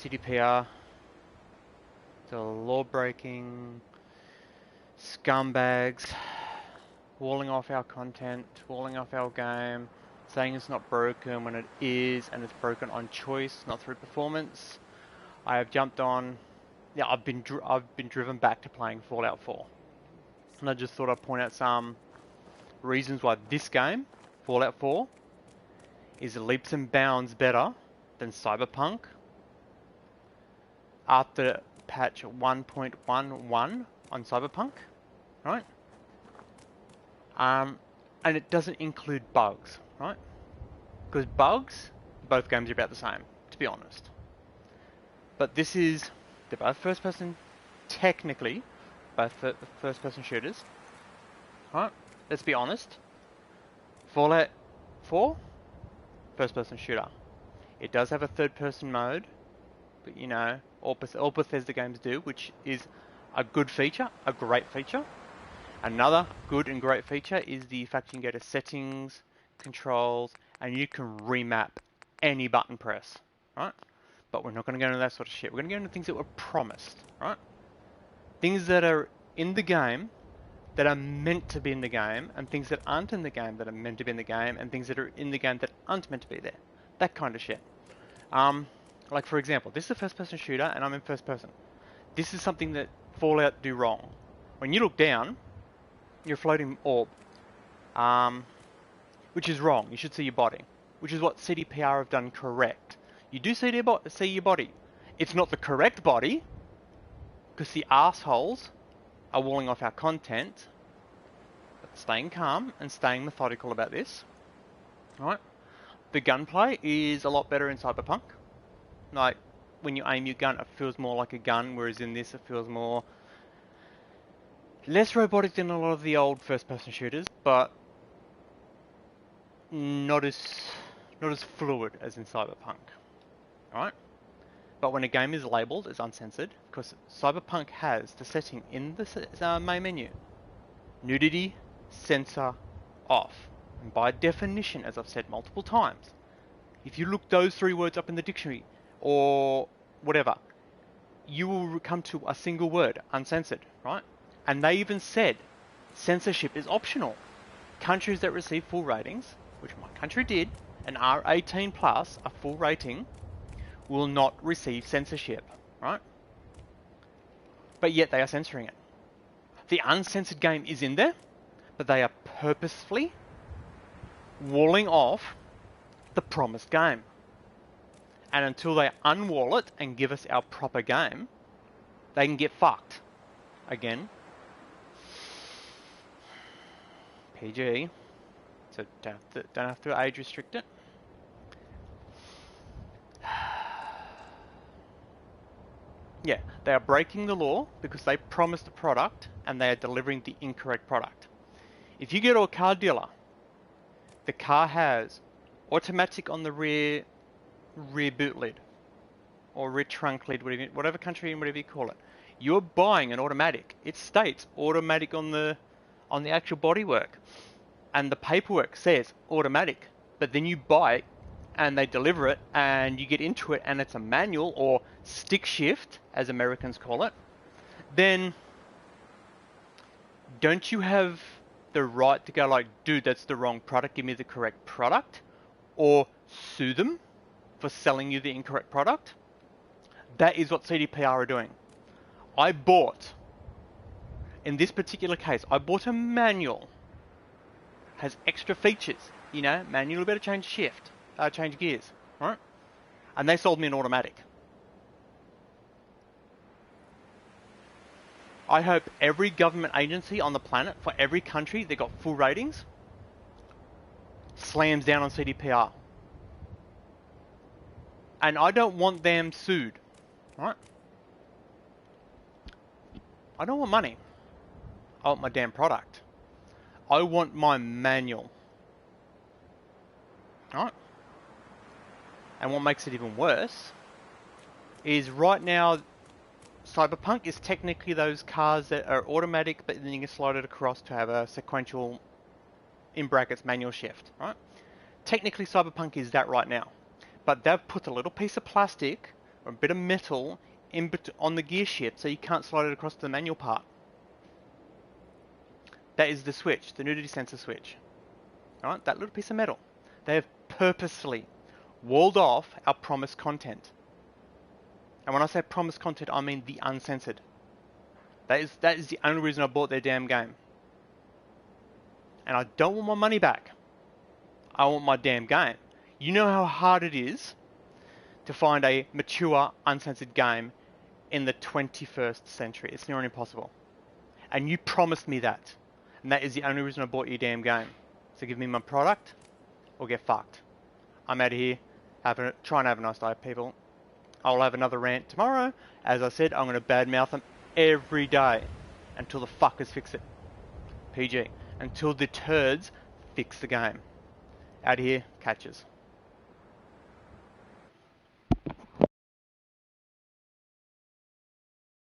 CDPR, the law-breaking scumbags, walling off our content, walling off our game, saying it's not broken when it is, and it's broken on choice, not through performance. I have jumped on. Yeah, I've been driven back to playing Fallout 4, and I just thought I'd point out some reasons why this game, Fallout 4, is leaps and bounds better than Cyberpunk after patch 1.11 on Cyberpunk, right? And it doesn't include bugs, right? Because bugs, both games are about the same, to be honest. But this is, they're both first person, technically, both first person shooters, right? Let's be honest. Fallout 4, first person shooter. It does have a third person mode, but you know, all Bethesda games do, which is a good feature, a great feature. Another good and great feature is the fact you can go to settings, controls, and you can remap any button press, right? But we're not going to go into that sort of shit. We're going to go into things that were promised, right? Things that are in the game that are meant to be in the game, and things that aren't in the game that are meant to be in the game, and things that are in the game that aren't meant to be there. That kind of shit. Like for example, this is a first person shooter and I'm in first person. This is something that Fallout do wrong. When you look down, you're a floating orb. Which is wrong. You should see your body. Which is what CDPR have done correct. You do see your body. It's not the correct body, because the assholes are walling off our content. But staying calm and staying methodical about this. Alright? The gunplay is a lot better in Cyberpunk. Like, when you aim your gun, it feels more like a gun, whereas in this it feels more less robotic than a lot of the old first-person shooters, but not as fluid as in Cyberpunk. Alright? But when a game is labelled as uncensored, because Cyberpunk has the setting in the main menu, nudity, censor, off. And by definition, as I've said multiple times, if you look those three words up in the dictionary, or whatever, you will come to a single word, uncensored, right? And they even said censorship is optional. Countries that receive full ratings, which my country did, and are 18 plus, a full rating, will not receive censorship, right? But yet they are censoring it. The uncensored game is in there, but they are purposefully walling off the promised game. And until they unwall it and give us our proper game, they can get fucked. Again, PG, so don't have to age restrict it. Yeah, they are breaking the law because they promised a product and they are delivering the incorrect product. If you go to a car dealer, the car has automatic on the rear boot lid or rear trunk lid, whatever country and whatever you call it. You're buying an automatic. It states automatic on the actual bodywork, and the paperwork says automatic. But then you buy it, and they deliver it, and you get into it, and it's a manual or stick shift, as Americans call it. Then don't you have the right to go like, dude, that's the wrong product. Give me the correct product, or sue them for selling you the incorrect product? That is what CDPR are doing. I bought, in this particular case, I bought a manual. Has extra features, you know, manual better change shift, change gears, right? And they sold me an automatic. I hope every government agency on the planet, for every country that got full ratings, slams down on CDPR. And I don't want them sued, right? I don't want money. I want my damn product. I want my manual. Right? And what makes it even worse is right now Cyberpunk is technically those cars that are automatic, but then you can slide it across to have a sequential, in brackets, manual shift, right? Technically Cyberpunk is that right now. But they've put a little piece of plastic or a bit of metal on the gear shift so you can't slide it across to the manual part. That is the switch, the nudity sensor switch. Alright, that little piece of metal. They have purposefully walled off our promised content. And when I say promised content, I mean the uncensored. That is the only reason I bought their damn game. And I don't want my money back. I want my damn game. You know how hard it is to find a mature, uncensored game in the 21st century. It's near impossible. And you promised me that. And that is the only reason I bought your damn game. So give me my product, or get fucked. I'm out of here. Try and have a nice day, people. I'll have another rant tomorrow. As I said, I'm going to badmouth them every day until the fuckers fix it. PG. Until the turds fix the game. Out of here, catches.